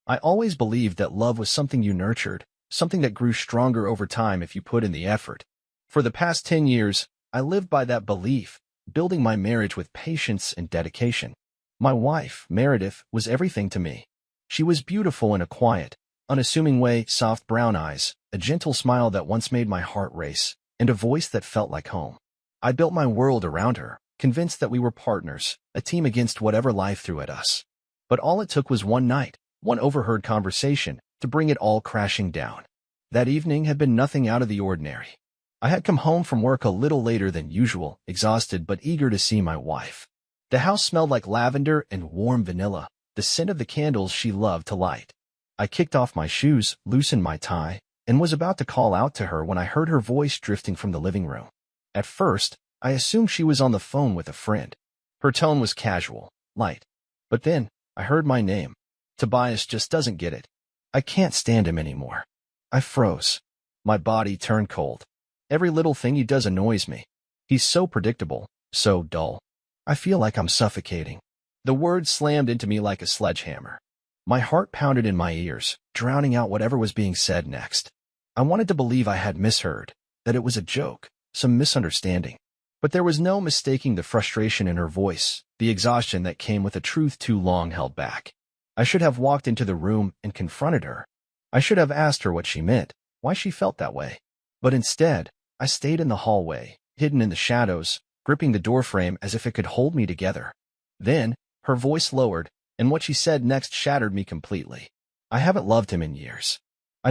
I always believed that love was something you nurtured, something that grew stronger over time if you put in the effort. For the past 10 years, I lived by that belief, building my marriage with patience and dedication. My wife, Meredith, was everything to me. She was beautiful in a quiet, unassuming way, soft brown eyes, a gentle smile that once made my heart race, and a voice that felt like home. I built my world around her, convinced that we were partners, a team against whatever life threw at us. But all it took was one night, one overheard conversation, to bring it all crashing down. That evening had been nothing out of the ordinary. I had come home from work a little later than usual, exhausted but eager to see my wife. The house smelled like lavender and warm vanilla, the scent of the candles she loved to light. I kicked off my shoes, loosened my tie, and was about to call out to her when I heard her voice drifting from the living room. At first, I assumed she was on the phone with a friend. Her tone was casual, light. But then, I heard my name. Tobias just doesn't get it. I can't stand him anymore. I froze. My body turned cold. Every little thing he does annoys me. He's so predictable, so dull. I feel like I'm suffocating. The words slammed into me like a sledgehammer. My heart pounded in my ears, drowning out whatever was being said next. I wanted to believe I had misheard, that it was a joke, some misunderstanding. But there was no mistaking the frustration in her voice, the exhaustion that came with a truth too long held back. I should have walked into the room and confronted her. I should have asked her what she meant, why she felt that way. But instead, I stayed in the hallway, hidden in the shadows, gripping the doorframe as if it could hold me together. Then, her voice lowered, and what she said next shattered me completely. I haven't loved him in years. I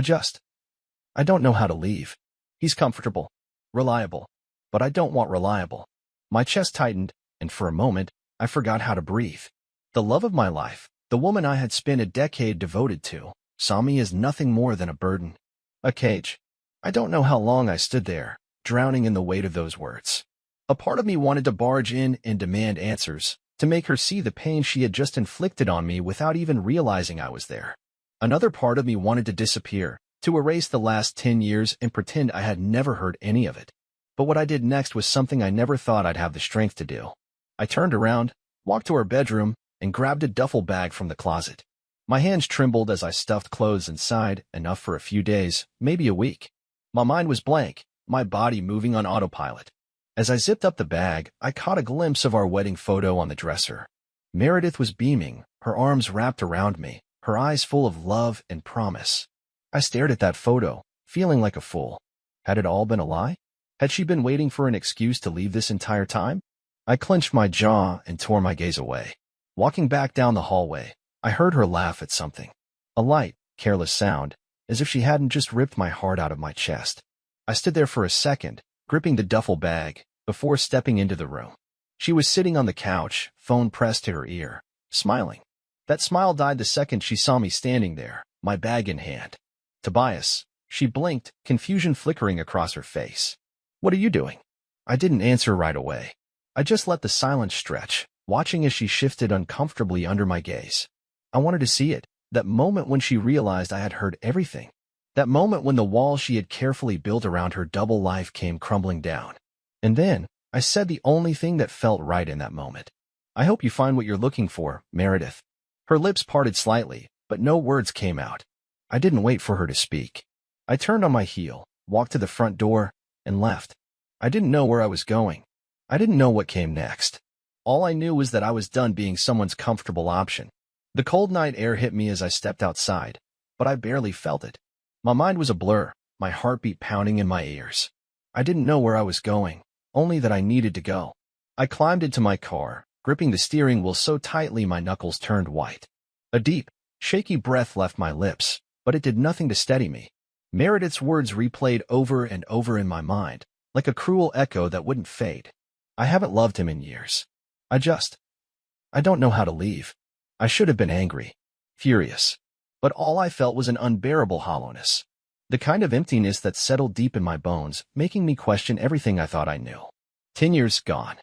don't know how to leave. He's comfortable, reliable, but I don't want reliable. My chest tightened, and for a moment, I forgot how to breathe. The love of my life, the woman I had spent a decade devoted to, saw me as nothing more than a burden. A cage. I don't know how long I stood there, drowning in the weight of those words. A part of me wanted to barge in and demand answers, to make her see the pain she had just inflicted on me without even realizing I was there. Another part of me wanted to disappear, to erase the last 10 years and pretend I had never heard any of it. But what I did next was something I never thought I'd have the strength to do. I turned around, walked to her bedroom, and grabbed a duffel bag from the closet. My hands trembled as I stuffed clothes inside, enough for a few days, maybe a week. My mind was blank, my body moving on autopilot. As I zipped up the bag, I caught a glimpse of our wedding photo on the dresser. Meredith was beaming, her arms wrapped around me, her eyes full of love and promise. I stared at that photo, feeling like a fool. Had it all been a lie? Had she been waiting for an excuse to leave this entire time? I clenched my jaw and tore my gaze away. Walking back down the hallway, I heard her laugh at something. A light, careless sound, as if she hadn't just ripped my heart out of my chest. I stood there for a second, gripping the duffel bag, before stepping into the room. She was sitting on the couch, phone pressed to her ear, smiling. That smile died the second she saw me standing there, my bag in hand. Tobias. She blinked, confusion flickering across her face. What are you doing? I didn't answer right away. I just let the silence stretch, watching as she shifted uncomfortably under my gaze. I wanted to see it, that moment when she realized I had heard everything. That moment when the wall she had carefully built around her double life came crumbling down. And then, I said the only thing that felt right in that moment. I hope you find what you're looking for, Meredith. Her lips parted slightly, but no words came out. I didn't wait for her to speak. I turned on my heel, walked to the front door, and left. I didn't know where I was going. I didn't know what came next. All I knew was that I was done being someone's comfortable option. The cold night air hit me as I stepped outside, but I barely felt it. My mind was a blur, my heartbeat pounding in my ears. I didn't know where I was going, only that I needed to go. I climbed into my car, gripping the steering wheel so tightly my knuckles turned white. A deep, shaky breath left my lips, but it did nothing to steady me. Meredith's words replayed over and over in my mind, like a cruel echo that wouldn't fade. I haven't loved him in years. I don't know how to leave. I should have been angry, furious. But all I felt was an unbearable hollowness. The kind of emptiness that settled deep in my bones, making me question everything I thought I knew. 10 years gone.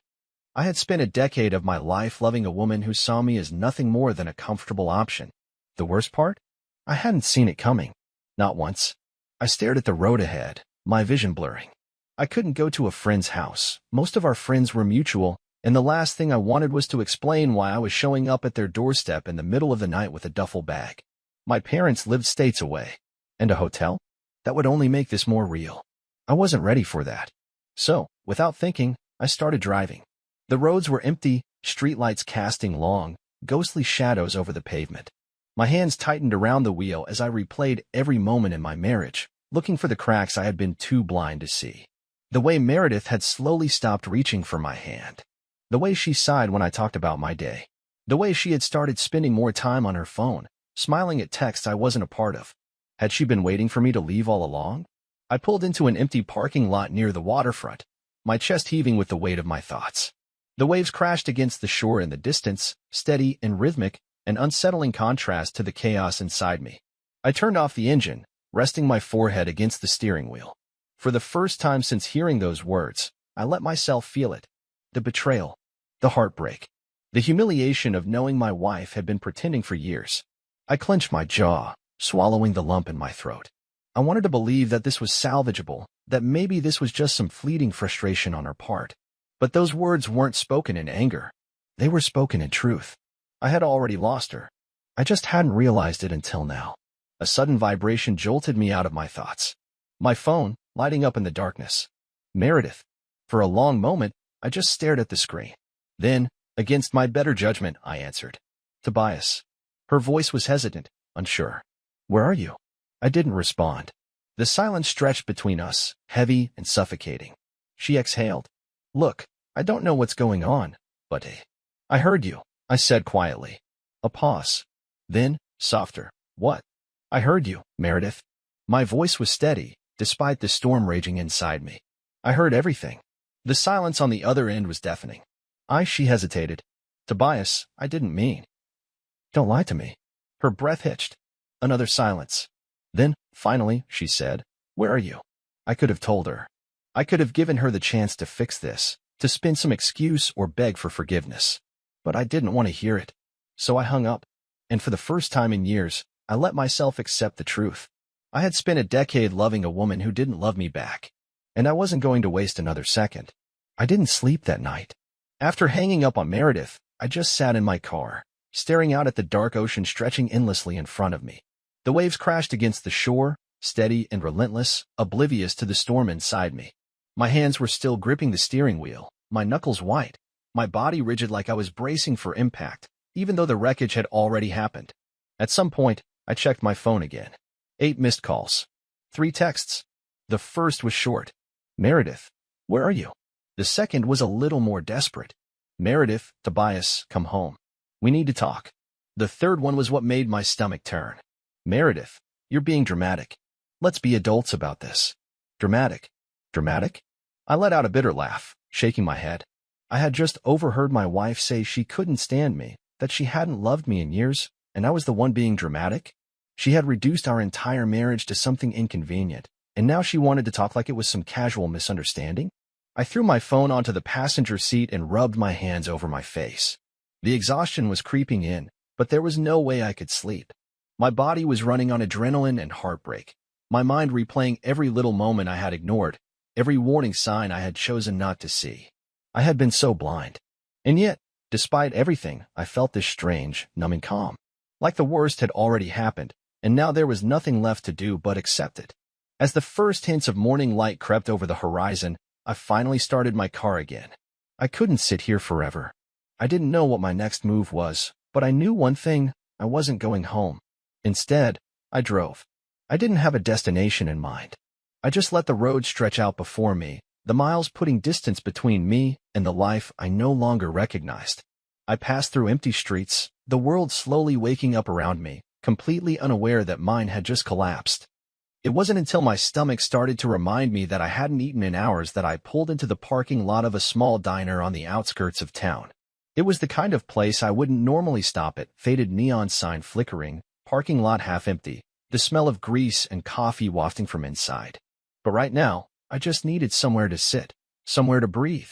I had spent a decade of my life loving a woman who saw me as nothing more than a comfortable option. The worst part? I hadn't seen it coming. Not once. I stared at the road ahead, my vision blurring. I couldn't go to a friend's house. Most of our friends were mutual, and the last thing I wanted was to explain why I was showing up at their doorstep in the middle of the night with a duffel bag. My parents lived states away. And a hotel? That would only make this more real. I wasn't ready for that. So, without thinking, I started driving. The roads were empty, streetlights casting long, ghostly shadows over the pavement. My hands tightened around the wheel as I replayed every moment in my marriage, looking for the cracks I had been too blind to see. The way Meredith had slowly stopped reaching for my hand. The way she sighed when I talked about my day. The way she had started spending more time on her phone, smiling at texts I wasn't a part of. Had she been waiting for me to leave all along? I pulled into an empty parking lot near the waterfront, my chest heaving with the weight of my thoughts. The waves crashed against the shore in the distance, steady and rhythmic, an unsettling contrast to the chaos inside me. I turned off the engine, resting my forehead against the steering wheel. For the first time since hearing those words, I let myself feel it. The betrayal, the heartbreak, the humiliation of knowing my wife had been pretending for years. I clenched my jaw, swallowing the lump in my throat. I wanted to believe that this was salvageable, that maybe this was just some fleeting frustration on her part. But those words weren't spoken in anger. They were spoken in truth. I had already lost her. I just hadn't realized it until now. A sudden vibration jolted me out of my thoughts. My phone, lighting up in the darkness. Meredith. For a long moment, I just stared at the screen. Then, against my better judgment, I answered. Tobias. Her voice was hesitant, unsure. Where are you? I didn't respond. The silence stretched between us, heavy and suffocating. She exhaled. Look, I don't know what's going on, but I heard you, I said quietly. A pause. Then, softer. What? I heard you, Meredith. My voice was steady, despite the storm raging inside me. I heard everything. The silence on the other end was deafening. She hesitated. Tobias, I didn't mean. Don't lie to me. Her breath hitched. Another silence. Then, finally, she said, Where are you? I could have told her. I could have given her the chance to fix this, to spin some excuse or beg for forgiveness. But I didn't want to hear it. So I hung up. And for the first time in years, I let myself accept the truth. I had spent a decade loving a woman who didn't love me back. And I wasn't going to waste another second. I didn't sleep that night. After hanging up on Meredith, I just sat in my car, staring out at the dark ocean stretching endlessly in front of me. The waves crashed against the shore, steady and relentless, oblivious to the storm inside me. My hands were still gripping the steering wheel, my knuckles white, my body rigid like I was bracing for impact, even though the wreckage had already happened. At some point, I checked my phone again. 8 missed calls. 3 texts. The first was short. Meredith, where are you? The second was a little more desperate. Meredith, Tobias, come home. We need to talk. The third one was what made my stomach turn. Meredith, you're being dramatic. Let's be adults about this. Dramatic. Dramatic? I let out a bitter laugh, shaking my head. I had just overheard my wife say she couldn't stand me, that she hadn't loved me in years, and I was the one being dramatic. She had reduced our entire marriage to something inconvenient, and now she wanted to talk like it was some casual misunderstanding? I threw my phone onto the passenger seat and rubbed my hands over my face. The exhaustion was creeping in, but there was no way I could sleep. My body was running on adrenaline and heartbreak, my mind replaying every little moment I had ignored, every warning sign I had chosen not to see. I had been so blind. And yet, despite everything, I felt this strange, numbing calm. Like the worst had already happened, and now there was nothing left to do but accept it. As the first hints of morning light crept over the horizon, I finally started my car again. I couldn't sit here forever. I didn't know what my next move was, but I knew one thing: I wasn't going home. Instead, I drove. I didn't have a destination in mind. I just let the road stretch out before me, the miles putting distance between me and the life I no longer recognized. I passed through empty streets, the world slowly waking up around me, completely unaware that mine had just collapsed. It wasn't until my stomach started to remind me that I hadn't eaten in hours that I pulled into the parking lot of a small diner on the outskirts of town. It was the kind of place I wouldn't normally stop at, faded neon sign flickering, parking lot half empty, the smell of grease and coffee wafting from inside. But right now, I just needed somewhere to sit, somewhere to breathe.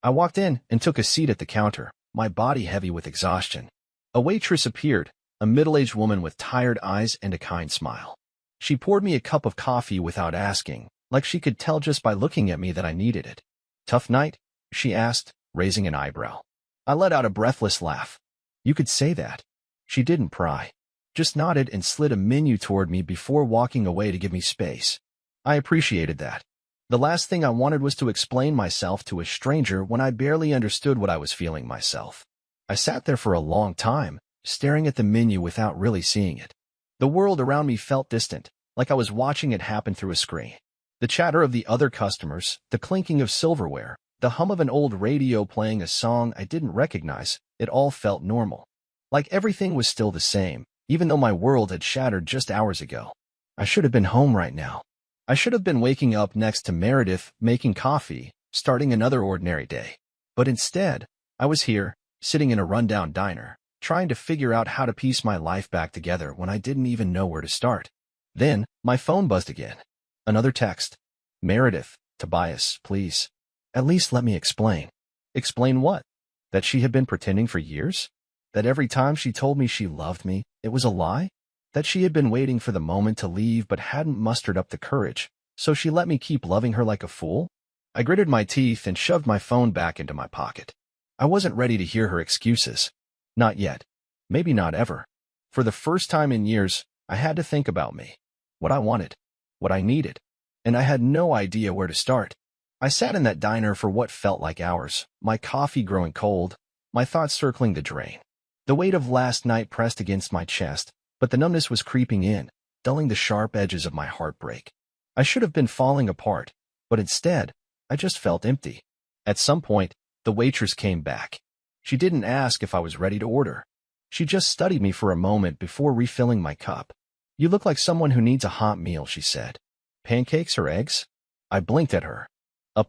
I walked in and took a seat at the counter, my body heavy with exhaustion. A waitress appeared, a middle-aged woman with tired eyes and a kind smile. She poured me a cup of coffee without asking, like she could tell just by looking at me that I needed it. Tough night? She asked, raising an eyebrow. I let out a breathless laugh. You could say that. She didn't pry. just nodded and slid a menu toward me before walking away to give me space. I appreciated that. The last thing I wanted was to explain myself to a stranger when I barely understood what I was feeling myself. I sat there for a long time, staring at the menu without really seeing it. The world around me felt distant, like I was watching it happen through a screen. The chatter of the other customers, the clinking of silverware, the hum of an old radio playing a song I didn't recognize, it all felt normal. Like everything was still the same, even though my world had shattered just hours ago. I should have been home right now. I should have been waking up next to Meredith, making coffee, starting another ordinary day. But instead, I was here, sitting in a rundown diner, trying to figure out how to piece my life back together when I didn't even know where to start. Then, my phone buzzed again. Another text. Meredith, Tobias, please. At least let me explain. Explain what? That she had been pretending for years? That every time she told me she loved me, it was a lie? That she had been waiting for the moment to leave but hadn't mustered up the courage, so she let me keep loving her like a fool? I gritted my teeth and shoved my phone back into my pocket. I wasn't ready to hear her excuses. Not yet. Maybe not ever. For the first time in years, I had to think about me. What I wanted. What I needed. And I had no idea where to start. I sat in that diner for what felt like hours, my coffee growing cold, my thoughts circling the drain. The weight of last night pressed against my chest, but the numbness was creeping in, dulling the sharp edges of my heartbreak. I should have been falling apart, but instead, I just felt empty. At some point, the waitress came back. She didn't ask if I was ready to order. She just studied me for a moment before refilling my cup. You look like someone who needs a hot meal, she said. Pancakes or eggs? I blinked at her.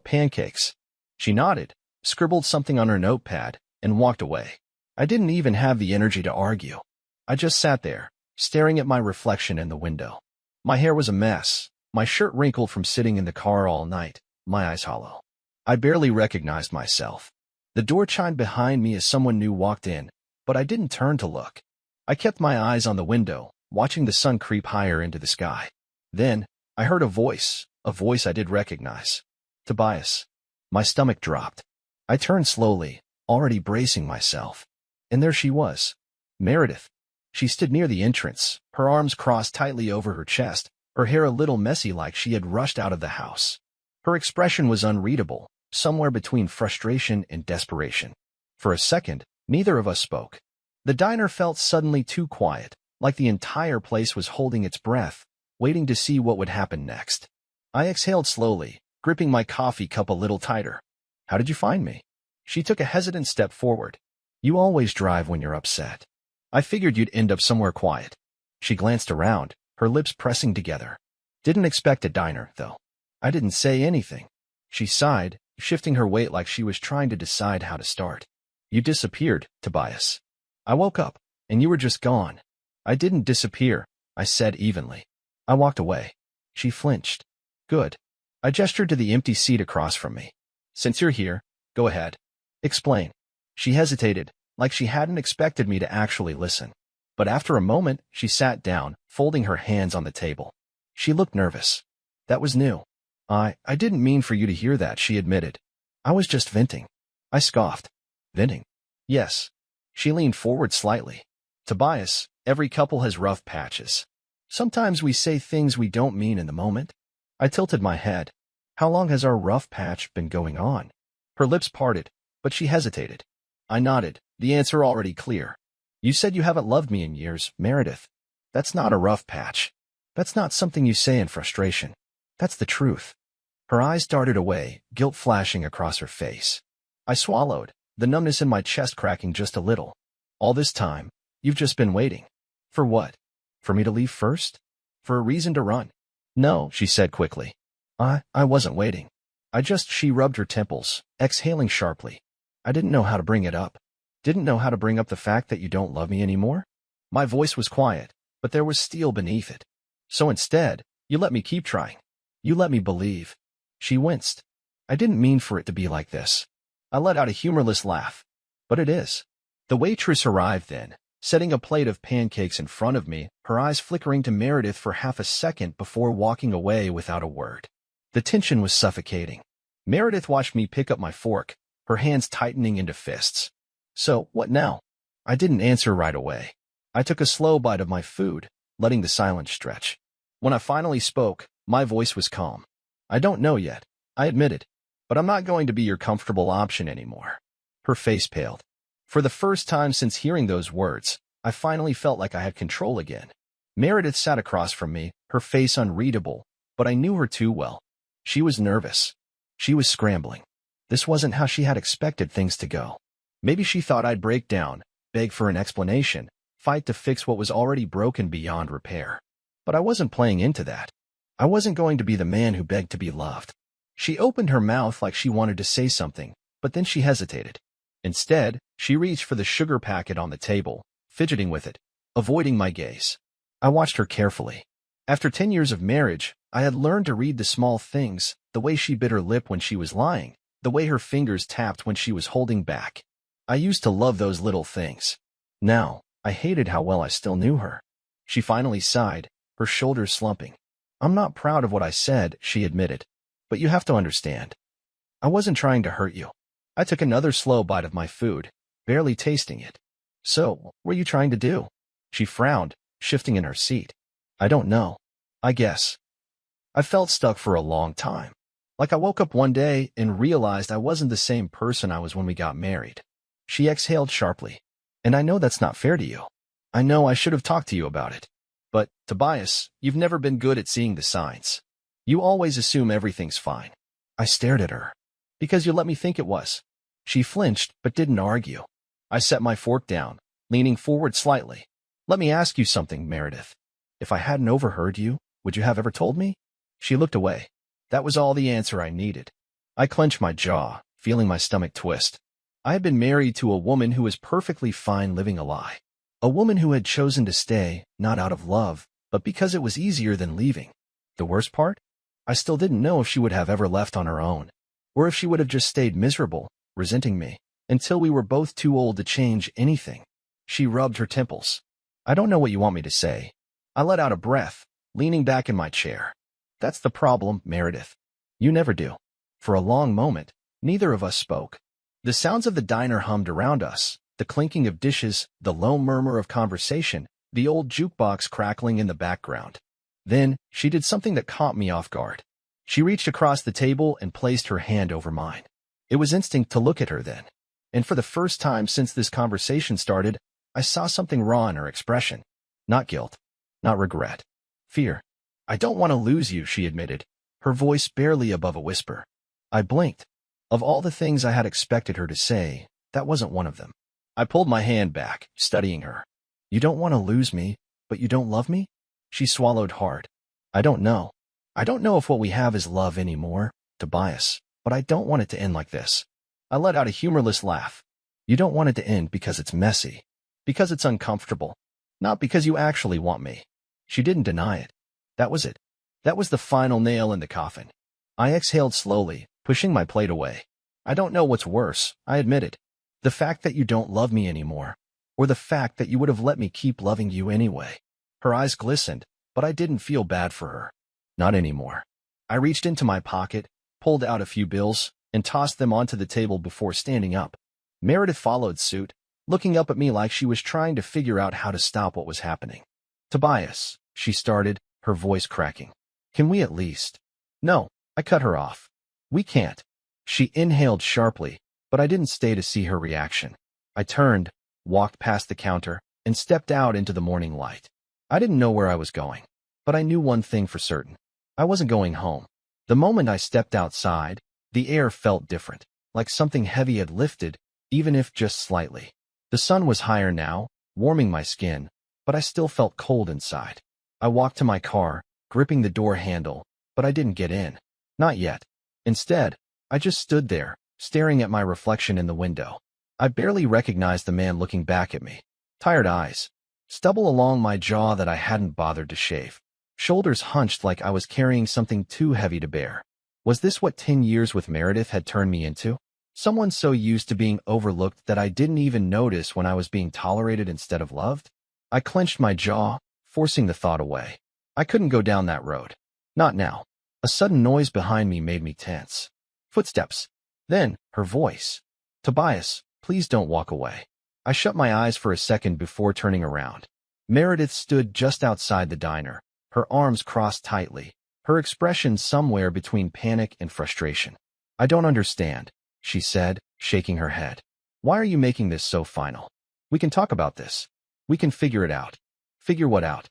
Pancakes. She nodded, scribbled something on her notepad, and walked away. I didn't even have the energy to argue. I just sat there, staring at my reflection in the window. My hair was a mess, my shirt wrinkled from sitting in the car all night, my eyes hollow. I barely recognized myself. The door chimed behind me as someone new walked in, but I didn't turn to look. I kept my eyes on the window, watching the sun creep higher into the sky. Then, I heard a voice I did recognize. Tobias. My stomach dropped. I turned slowly, already bracing myself. And there she was. Meredith. She stood near the entrance, her arms crossed tightly over her chest, her hair a little messy like she had rushed out of the house. Her expression was unreadable, somewhere between frustration and desperation. For a second, neither of us spoke. The diner felt suddenly too quiet, like the entire place was holding its breath, waiting to see what would happen next. I exhaled slowly, gripping my coffee cup a little tighter. How did you find me? She took a hesitant step forward. You always drive when you're upset. I figured you'd end up somewhere quiet. She glanced around, her lips pressing together. Didn't expect a diner, though. I didn't say anything. She sighed, shifting her weight like she was trying to decide how to start. You disappeared, Tobias. I woke up, and you were just gone. I didn't disappear, I said evenly. I walked away. She flinched. Good. I gestured to the empty seat across from me. Since you're here, go ahead. Explain. She hesitated, like she hadn't expected me to actually listen. But after a moment, she sat down, folding her hands on the table. She looked nervous. That was new. I didn't mean for you to hear that, she admitted. I was just venting. I scoffed. Venting? Yes. She leaned forward slightly. Tobias, every couple has rough patches. Sometimes we say things we don't mean in the moment. I tilted my head. How long has our rough patch been going on? Her lips parted, but she hesitated. I nodded, the answer already clear. You said you haven't loved me in years, Meredith. That's not a rough patch. That's not something you say in frustration. That's the truth. Her eyes darted away, guilt flashing across her face. I swallowed, the numbness in my chest cracking just a little. All this time, you've just been waiting. For what? For me to leave first? For a reason to run? No, she said quickly. I wasn't waiting. She rubbed her temples, exhaling sharply. I didn't know how to bring it up. Didn't know how to bring up the fact that you don't love me anymore? My voice was quiet, but there was steel beneath it. So instead, you let me keep trying. You let me believe. She winced. I didn't mean for it to be like this. I let out a humorless laugh. But it is. The waitress arrived then, setting a plate of pancakes in front of me, her eyes flickering to Meredith for half a second before walking away without a word. The tension was suffocating. Meredith watched me pick up my fork, her hands tightening into fists. So, what now? I didn't answer right away. I took a slow bite of my food, letting the silence stretch. When I finally spoke, my voice was calm. I don't know yet, I admitted, but I'm not going to be your comfortable option anymore. Her face paled. For the first time since hearing those words, I finally felt like I had control again. Meredith sat across from me, her face unreadable, but I knew her too well. She was nervous. She was scrambling. This wasn't how she had expected things to go. Maybe she thought I'd break down, beg for an explanation, fight to fix what was already broken beyond repair. But I wasn't playing into that. I wasn't going to be the man who begged to be loved. She opened her mouth like she wanted to say something, but then she hesitated. Instead, she reached for the sugar packet on the table, fidgeting with it, avoiding my gaze. I watched her carefully. After 10 years of marriage, I had learned to read the small things, the way she bit her lip when she was lying, the way her fingers tapped when she was holding back. I used to love those little things. Now, I hated how well I still knew her. She finally sighed, her shoulders slumping. I'm not proud of what I said, she admitted. But you have to understand. I wasn't trying to hurt you. I took another slow bite of my food, barely tasting it. So, what were you trying to do? She frowned, shifting in her seat. I don't know. I guess. I felt stuck for a long time. Like I woke up one day and realized I wasn't the same person I was when we got married. She exhaled sharply. And I know that's not fair to you. I know I should have talked to you about it. But, Tobias, you've never been good at seeing the signs. You always assume everything's fine. I stared at her. Because you let me think it was. She flinched, but didn't argue. I set my fork down, leaning forward slightly. Let me ask you something, Meredith. If I hadn't overheard you, would you have ever told me? She looked away. That was all the answer I needed. I clenched my jaw, feeling my stomach twist. I had been married to a woman who was perfectly fine living a lie. A woman who had chosen to stay, not out of love, but because it was easier than leaving. The worst part? I still didn't know if she would have ever left on her own, or if she would have just stayed miserable, resenting me, until we were both too old to change anything. She rubbed her temples. I don't know what you want me to say. I let out a breath, leaning back in my chair. That's the problem, Meredith. You never do. For a long moment, neither of us spoke. The sounds of the diner hummed around us, the clinking of dishes, the low murmur of conversation, the old jukebox crackling in the background. Then, she did something that caught me off guard. She reached across the table and placed her hand over mine. It was instinct to look at her then. And for the first time since this conversation started, I saw something raw in her expression. Not guilt. Not regret. Fear. I don't want to lose you, she admitted, her voice barely above a whisper. I blinked. Of all the things I had expected her to say, that wasn't one of them. I pulled my hand back, studying her. You don't want to lose me, but you don't love me? She swallowed hard. I don't know. I don't know if what we have is love anymore, Tobias, but I don't want it to end like this. I let out a humorless laugh. You don't want it to end because it's messy, because it's uncomfortable, not because you actually want me. She didn't deny it. That was it. That was the final nail in the coffin. I exhaled slowly, pushing my plate away. I don't know what's worse, I admitted. The fact that you don't love me anymore, or the fact that you would have let me keep loving you anyway. Her eyes glistened, but I didn't feel bad for her. Not anymore. I reached into my pocket, pulled out a few bills, and tossed them onto the table before standing up. Meredith followed suit, looking up at me like she was trying to figure out how to stop what was happening. Tobias, she started, her voice cracking. Can we at least? No, I cut her off. We can't. She inhaled sharply, but I didn't stay to see her reaction. I turned, walked past the counter, and stepped out into the morning light. I didn't know where I was going, but I knew one thing for certain. I wasn't going home. The moment I stepped outside, the air felt different, like something heavy had lifted, even if just slightly. The sun was higher now, warming my skin, but I still felt cold inside. I walked to my car, gripping the door handle, but I didn't get in. Not yet. Instead, I just stood there, staring at my reflection in the window. I barely recognized the man looking back at me. Tired eyes. Stubble along my jaw that I hadn't bothered to shave. Shoulders hunched like I was carrying something too heavy to bear. Was this what 10 years with Meredith had turned me into? Someone so used to being overlooked that I didn't even notice when I was being tolerated instead of loved? I clenched my jaw, forcing the thought away. I couldn't go down that road. Not now. A sudden noise behind me made me tense. Footsteps. Then, her voice. Tobias, please don't walk away. I shut my eyes for a second before turning around. Meredith stood just outside the diner, her arms crossed tightly, her expression somewhere between panic and frustration. "I don't understand," she said, shaking her head. "Why are you making this so final? We can talk about this. We can figure it out." "Figure what out?"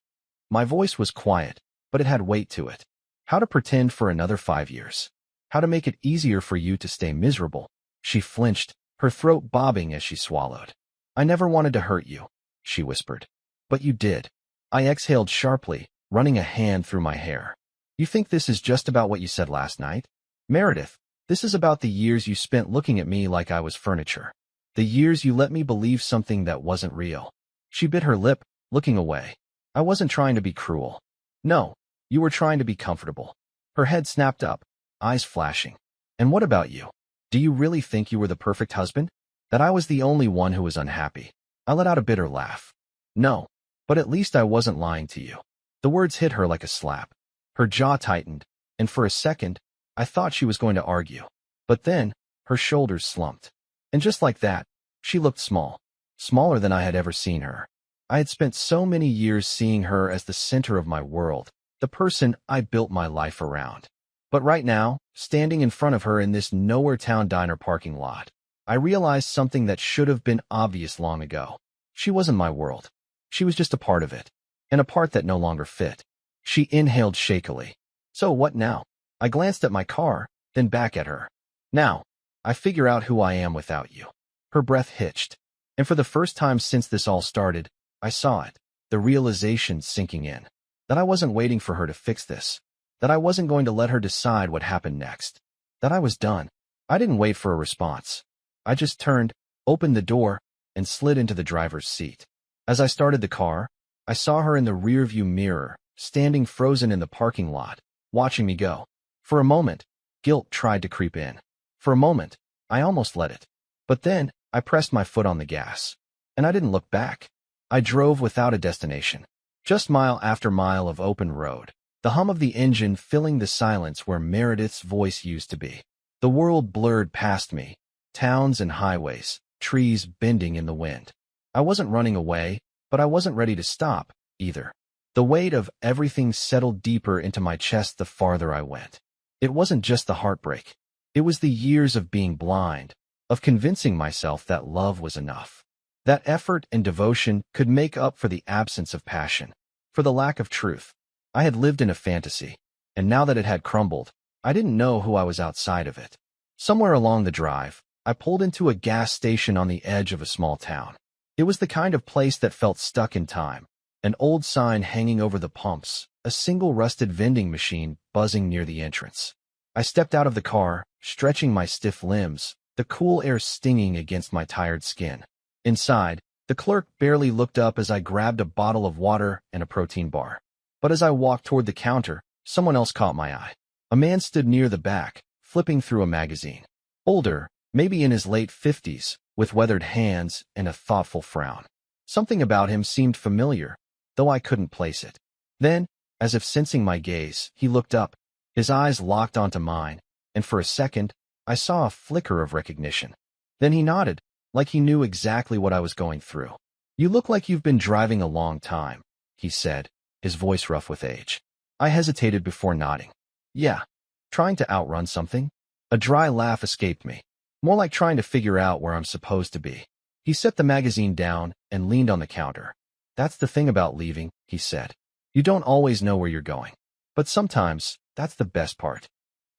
My voice was quiet, but it had weight to it. "How to pretend for another 5 years. How to make it easier for you to stay miserable." She flinched, her throat bobbing as she swallowed. "I never wanted to hurt you," she whispered. "But you did." I exhaled sharply, running a hand through my hair. "You think this is just about what you said last night? Meredith, this is about the years you spent looking at me like I was furniture. The years you let me believe something that wasn't real." She bit her lip, looking away. "I wasn't trying to be cruel." "No, you were trying to be comfortable." Her head snapped up, eyes flashing. "And what about you? Do you really think you were the perfect husband? That I was the only one who was unhappy?" I let out a bitter laugh. "No, but at least I wasn't lying to you." The words hit her like a slap. Her jaw tightened, and for a second, I thought she was going to argue. But then, her shoulders slumped. And just like that, she looked small, smaller than I had ever seen her. I had spent so many years seeing her as the center of my world, the person I built my life around. But right now, standing in front of her in this nowhere town diner parking lot, I realized something that should have been obvious long ago. She wasn't my world. She was just a part of it, and a part that no longer fit. She inhaled shakily. "So what now?" I glanced at my car, then back at her. "Now, I figure out who I am without you." Her breath hitched, and for the first time since this all started, I saw it, the realization sinking in. That I wasn't waiting for her to fix this. That I wasn't going to let her decide what happened next. That I was done. I didn't wait for a response. I just turned, opened the door, and slid into the driver's seat. As I started the car, I saw her in the rearview mirror, standing frozen in the parking lot, watching me go. For a moment, guilt tried to creep in. For a moment, I almost let it. But then, I pressed my foot on the gas. And I didn't look back. I drove without a destination. Just mile after mile of open road, the hum of the engine filling the silence where Meredith's voice used to be. The world blurred past me, towns and highways, trees bending in the wind. I wasn't running away, but I wasn't ready to stop, either. The weight of everything settled deeper into my chest the farther I went. It wasn't just the heartbreak. It was the years of being blind, of convincing myself that love was enough. That effort and devotion could make up for the absence of passion, for the lack of truth. I had lived in a fantasy, and now that it had crumbled, I didn't know who I was outside of it. Somewhere along the drive, I pulled into a gas station on the edge of a small town. It was the kind of place that felt stuck in time, an old sign hanging over the pumps, a single rusted vending machine buzzing near the entrance. I stepped out of the car, stretching my stiff limbs, the cool air stinging against my tired skin. Inside, the clerk barely looked up as I grabbed a bottle of water and a protein bar. But as I walked toward the counter, someone else caught my eye. A man stood near the back, flipping through a magazine. Older, maybe in his late 50s, with weathered hands and a thoughtful frown. Something about him seemed familiar, though I couldn't place it. Then, as if sensing my gaze, he looked up, his eyes locked onto mine, and for a second, I saw a flicker of recognition. Then he nodded, like he knew exactly what I was going through. "You look like you've been driving a long time," he said, his voice rough with age. I hesitated before nodding. "Yeah, trying to outrun something?" A dry laugh escaped me. "More like trying to figure out where I'm supposed to be." He set the magazine down and leaned on the counter. "That's the thing about leaving," he said. "You don't always know where you're going. But sometimes, that's the best part."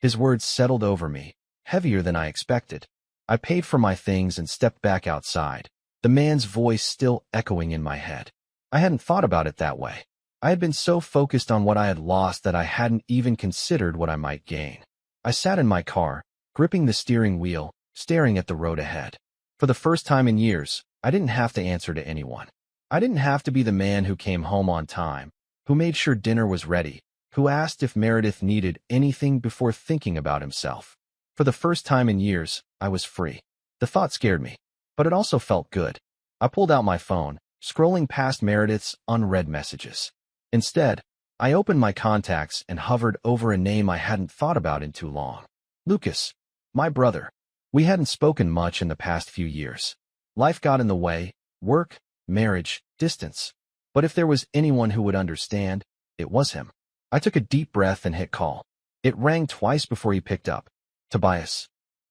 His words settled over me, heavier than I expected. I paid for my things and stepped back outside, the man's voice still echoing in my head. I hadn't thought about it that way. I had been so focused on what I had lost that I hadn't even considered what I might gain. I sat in my car, gripping the steering wheel, staring at the road ahead. For the first time in years, I didn't have to answer to anyone. I didn't have to be the man who came home on time, who made sure dinner was ready, who asked if Meredith needed anything before thinking about himself. For the first time in years, I was free. The thought scared me, but it also felt good. I pulled out my phone, scrolling past Meredith's unread messages. Instead, I opened my contacts and hovered over a name I hadn't thought about in too long. Lucas, my brother. We hadn't spoken much in the past few years. Life got in the way, work, marriage, distance. But if there was anyone who would understand, it was him. I took a deep breath and hit call. It rang twice before he picked up. Tobias.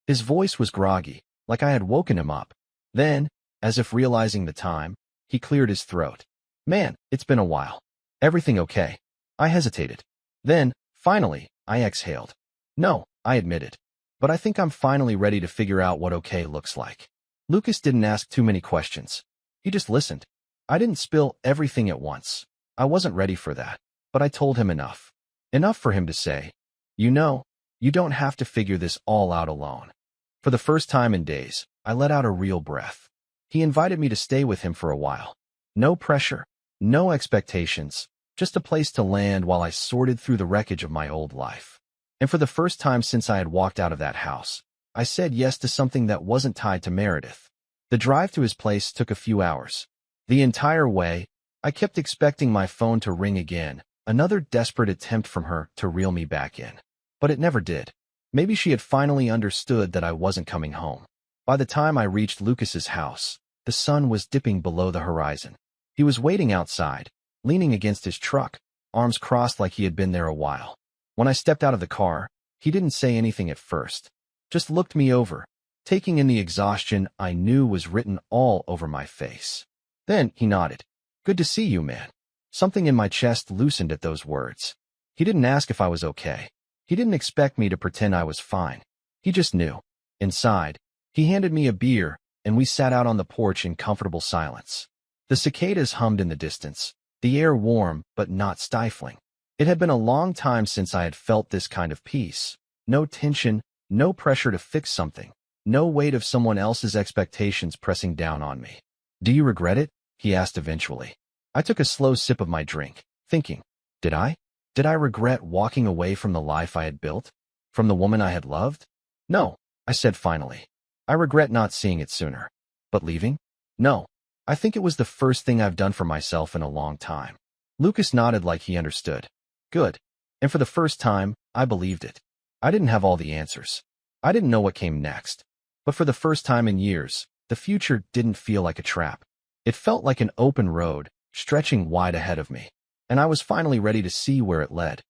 His voice was groggy, like I had woken him up. Then, as if realizing the time, he cleared his throat. Man, it's been a while. Everything okay? I hesitated. Then, finally, I exhaled. No, I admitted. But I think I'm finally ready to figure out what okay looks like. Lucas didn't ask too many questions. He just listened. I didn't spill everything at once. I wasn't ready for that. But I told him enough. Enough for him to say, you know, you don't have to figure this all out alone. For the first time in days, I let out a real breath. He invited me to stay with him for a while. No pressure, no expectations, just a place to land while I sorted through the wreckage of my old life. And for the first time since I had walked out of that house, I said yes to something that wasn't tied to Meredith. The drive to his place took a few hours. The entire way, I kept expecting my phone to ring again, another desperate attempt from her to reel me back in. But it never did. Maybe she had finally understood that I wasn't coming home. By the time I reached Lucas's house, the sun was dipping below the horizon. He was waiting outside, leaning against his truck, arms crossed like he had been there a while. When I stepped out of the car, he didn't say anything at first, just looked me over, taking in the exhaustion I knew was written all over my face. Then he nodded. Good to see you, man. Something in my chest loosened at those words. He didn't ask if I was okay. He didn't expect me to pretend I was fine. He just knew. Inside, he handed me a beer, and we sat out on the porch in comfortable silence. The cicadas hummed in the distance, the air warm but not stifling. It had been a long time since I had felt this kind of peace. No tension, no pressure to fix something, no weight of someone else's expectations pressing down on me. Do you regret it? He asked eventually. I took a slow sip of my drink, thinking, did I? Did I regret walking away from the life I had built? From the woman I had loved? No, I said finally. I regret not seeing it sooner. But leaving? No. I think it was the first thing I've done for myself in a long time. Lucas nodded like he understood. Good. And for the first time, I believed it. I didn't have all the answers. I didn't know what came next. But for the first time in years, the future didn't feel like a trap. It felt like an open road, stretching wide ahead of me. And I was finally ready to see where it led.